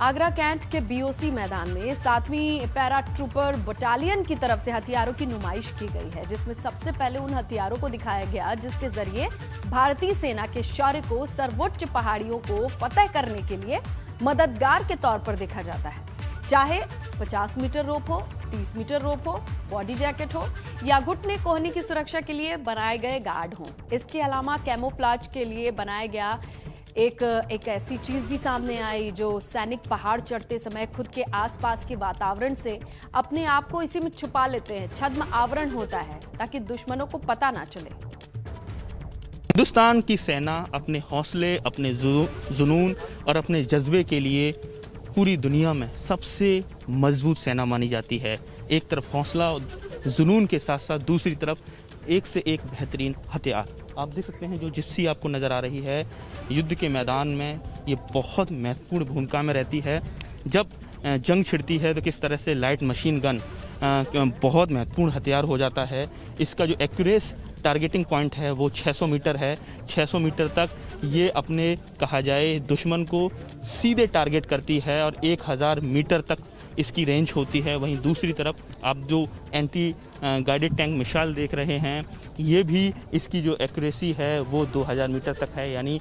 Agra cantt के BOC मैदान में 7वीं पैरा ट्रूपर बटालियन की तरफ से हथियारों की नुमाइश की गई है, जिसमें सबसे पहले उन हथियारों को दिखाया गया जिसके जरिए भारतीय सेना के शौर्य को सर्वोच्च पहाड़ियों को फतह करने के लिए मददगार के तौर पर देखा जाता है। चाहे 50 मीटर रोप हो, 30 मीटर रोप हो, बॉडी जैकेट हो या घुटने कोहनी की सुरक्षा के लिए बनाए गए गार्ड हों। इसके अलावा कैमोफ्लाज के लिए बनाया गया एक ऐसी चीज भी सामने आई जो सैनिक पहाड़ चढ़ते समय खुद के आसपास के वातावरण से अपने आप को इसी में छुपा लेते हैं। छद्म आवरण होता है ताकि दुश्मनों को पता ना चले। हिंदुस्तान की सेना अपने हौसले, अपने जुनून और अपने जज्बे के लिए पूरी दुनिया में सबसे मजबूत सेना मानी जाती है। एक तरफ हौसला और जुनून के साथ साथ दूसरी तरफ एक से एक बेहतरीन हथियार। आप देख सकते हैं जो जिप्सी आपको नज़र आ रही है युद्ध के मैदान में, ये बहुत महत्वपूर्ण भूमिका में रहती है। जब जंग छिड़ती है तो किस तरह से लाइट मशीन गन बहुत महत्वपूर्ण हथियार हो जाता है। इसका जो एक्यूरेस टारगेटिंग पॉइंट है वो 600 मीटर है। 600 मीटर तक ये अपने कहा जाए दुश्मन को सीधे टारगेट करती है और 1000 मीटर तक इसकी रेंज होती है। वहीं दूसरी तरफ आप जो एंटी गाइडेड टैंक मिसाइल देख रहे हैं, ये भी इसकी जो एक्यूरेसी है वो 2000 मीटर तक है, यानी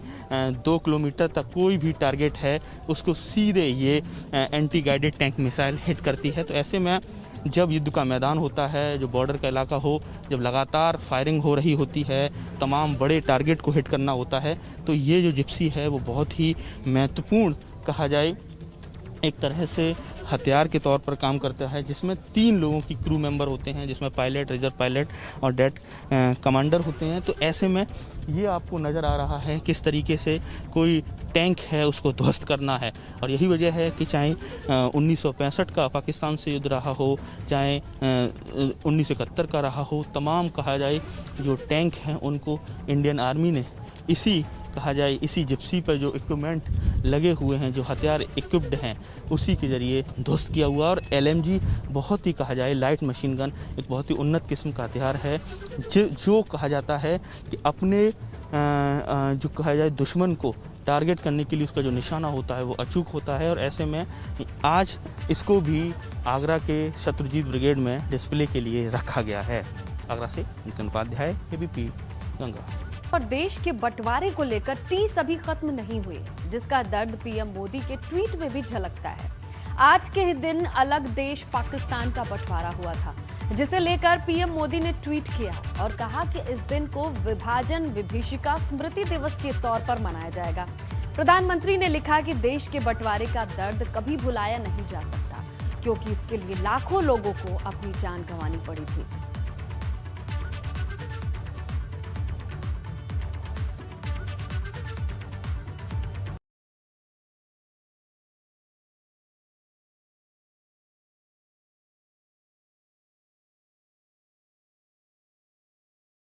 2 किलोमीटर तक कोई भी टारगेट है उसको सीधे ये anti guided tank missile hit करती है। तो ऐसे में जब युद्ध का मैदान होता है, जो बॉर्डर का इलाका हो, जब लगातार फायरिंग हो रही होती है, तमाम बड़े टारगेट को हिट करना होता है, तो ये जो जिप्सी है वो बहुत ही महत्वपूर्ण कहा जाए एक तरह से हथियार के तौर पर काम करता है, जिसमें 3 लोगों की क्रू मेंबर होते हैं, जिसमें पायलट, रिजर्व पायलट और डेट कमांडर होते हैं। तो ऐसे में ये आपको नज़र आ रहा है किस तरीके से कोई टैंक है उसको ध्वस्त करना है। और यही वजह है कि चाहे 1965 का पाकिस्तान से युद्ध रहा हो, चाहे 1971 का रहा हो, तमाम कहा जाए जो टैंक हैं उनको इंडियन आर्मी ने इसी जिप्सी पर जो इक्विपमेंट लगे हुए हैं, जो हथियार इक्विप्ड हैं, उसी के ज़रिए ध्वस्त किया हुआ। और LMG बहुत ही कहा जाए लाइट मशीन गन एक बहुत ही उन्नत किस्म का हथियार है, जो कहा जाता है कि अपने जो कहा जाए दुश्मन को टारगेट करने के लिए उसका जो निशाना होता है वो अचूक होता है। और ऐसे में आज इसको भी आगरा के शत्रुजीत ब्रिगेड में डिस्प्ले के लिए रखा गया है। आगरा से नितिन उपाध्याय, ABP गंगा। पर देश के बंटवारे को लेकर 30 अभी खत्म नहीं हुए, जिसका दर्द PM मोदी के ट्वीट में भी झलकता है। आज के ही दिन अलग देश पाकिस्तान का बंटवारा हुआ था, जिसे लेकर PM मोदी ने ट्वीट किया और कहा कि इस दिन को विभाजन विभीषिका स्मृति दिवस के तौर पर मनाया जाएगा। प्रधानमंत्री ने लिखा कि देश के बंटवारे का दर्द कभी भुलाया नहीं जा सकता, क्योंकि इसके लिए लाखों लोगों को अपनी जान गंवानी पड़ी थी।